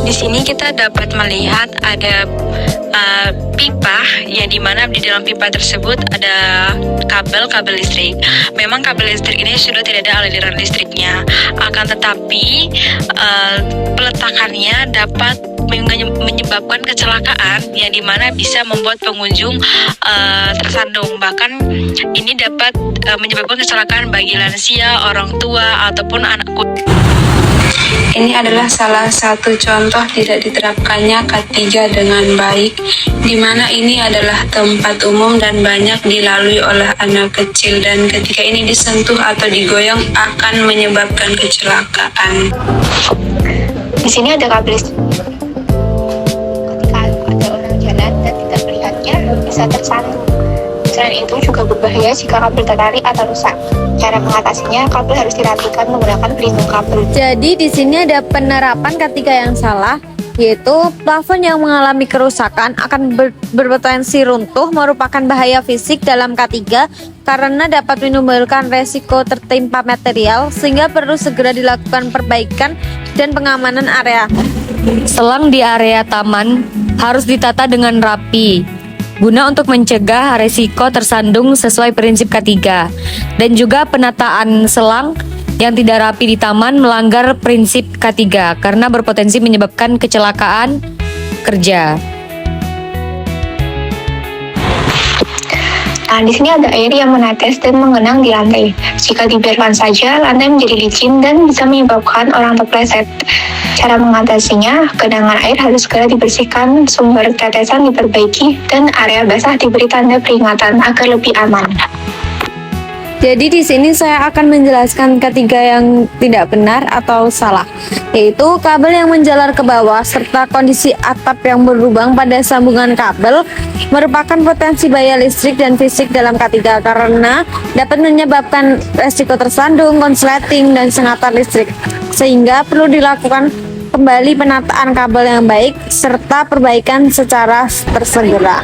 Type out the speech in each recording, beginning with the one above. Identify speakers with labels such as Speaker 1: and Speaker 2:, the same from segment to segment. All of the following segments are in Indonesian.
Speaker 1: Di sini kita dapat melihat ada pipa, yang dimana di dalam pipa tersebut ada kabel listrik. Memang kabel listrik ini sudah tidak ada aliran listriknya, akan tetapi peletakannya dapat menyebabkan kecelakaan, yang dimana bisa membuat pengunjung tersandung. Bahkan ini dapat menyebabkan kecelakaan bagi lansia, orang tua, ataupun anak.
Speaker 2: Ini adalah salah satu contoh tidak diterapkannya K3 dengan baik, di mana ini adalah tempat umum dan banyak dilalui oleh anak kecil, dan ketika ini disentuh atau digoyang akan menyebabkan kecelakaan.
Speaker 3: Di sini ada kabel listrik. Ketika ada orang jalan dan tidak melihatnya, bisa tersandung. Selain itu juga berbahaya jika kabel tertarik atau rusak. Cara mengatasinya, kabel harus dirapikan menggunakan pelindung kabel.
Speaker 4: Jadi di sini ada penerapan K3 yang salah, yaitu plafon yang mengalami kerusakan akan berpotensi runtuh, merupakan bahaya fisik dalam K3 karena dapat menimbulkan resiko tertimpa material, sehingga perlu segera dilakukan perbaikan dan pengamanan area.
Speaker 5: Selang di area taman harus ditata dengan rapi, guna untuk mencegah resiko tersandung sesuai prinsip K3. Dan juga penataan selang yang tidak rapi di taman melanggar prinsip K3 karena berpotensi menyebabkan kecelakaan kerja.
Speaker 3: Nah, di sini ada air yang menetes dan mengenang di lantai. Jika dibiarkan saja, lantai menjadi licin dan bisa menyebabkan orang terpleset. Cara mengatasinya, genangan air harus segera dibersihkan, sumber tetesan diperbaiki, dan area basah diberi tanda peringatan agar lebih aman.
Speaker 4: Jadi di sini saya akan menjelaskan K3 yang tidak benar atau salah, yaitu kabel yang menjalar ke bawah serta kondisi atap yang berlubang pada sambungan kabel merupakan potensi bahaya listrik dan fisik dalam K3 karena dapat menyebabkan resiko tersandung, konsleting, dan sengatan listrik, sehingga perlu dilakukan kembali penataan kabel yang baik serta perbaikan secara tersegera.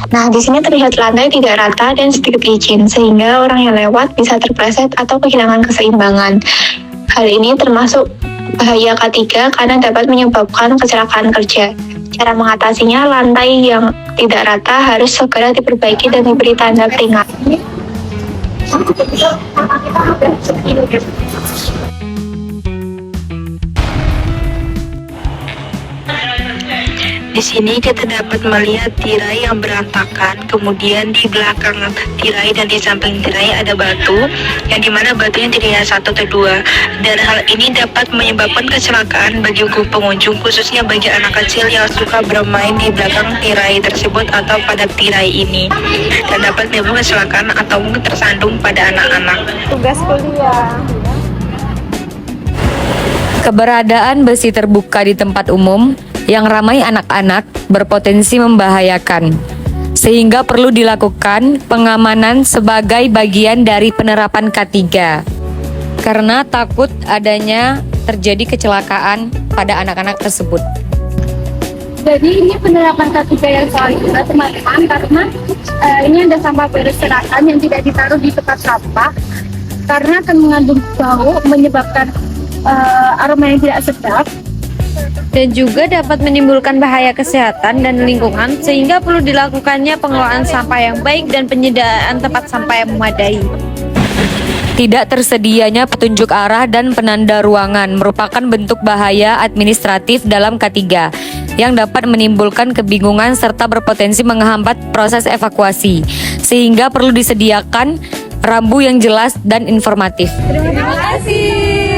Speaker 3: Nah, di sini terlihat lantai tidak rata dan sedikit licin, sehingga orang yang lewat bisa terpleset atau kehilangan keseimbangan. Hal ini termasuk bahaya K3 karena dapat menyebabkan kecelakaan kerja. Cara mengatasinya, lantai yang tidak rata harus segera diperbaiki dan diberi tanda peringatan.
Speaker 1: Di sini kita dapat melihat tirai yang berantakan, kemudian di belakang tirai dan di samping tirai ada batu, yang dimana batunya tidak satu atau dua, dan hal ini dapat menyebabkan kecelakaan bagi pengunjung, khususnya bagi anak kecil yang suka bermain di belakang tirai tersebut atau pada tirai ini, dan dapat menyebabkan kecelakaan atau tersandung pada anak-anak.
Speaker 4: Tugas kuliah.
Speaker 5: Keberadaan besi terbuka di tempat umum yang ramai anak-anak berpotensi membahayakan, sehingga perlu dilakukan pengamanan sebagai bagian dari penerapan K3 karena takut adanya terjadi kecelakaan pada anak-anak tersebut.
Speaker 6: Jadi ini penerapan K3 yang salah juga teman-teman, karena ini ada sampah berserakan yang tidak ditaruh di tempat sampah karena akan mengandung bau, menyebabkan aroma yang tidak sedap,
Speaker 4: Dan juga dapat menimbulkan bahaya kesehatan dan lingkungan, sehingga perlu dilakukannya pengelolaan sampah yang baik dan penyediaan tempat sampah yang memadai.
Speaker 5: Tidak tersedianya petunjuk arah dan penanda ruangan merupakan bentuk bahaya administratif dalam K3 yang dapat menimbulkan kebingungan serta berpotensi menghambat proses evakuasi, sehingga perlu disediakan rambu yang jelas dan informatif.
Speaker 4: Terima kasih.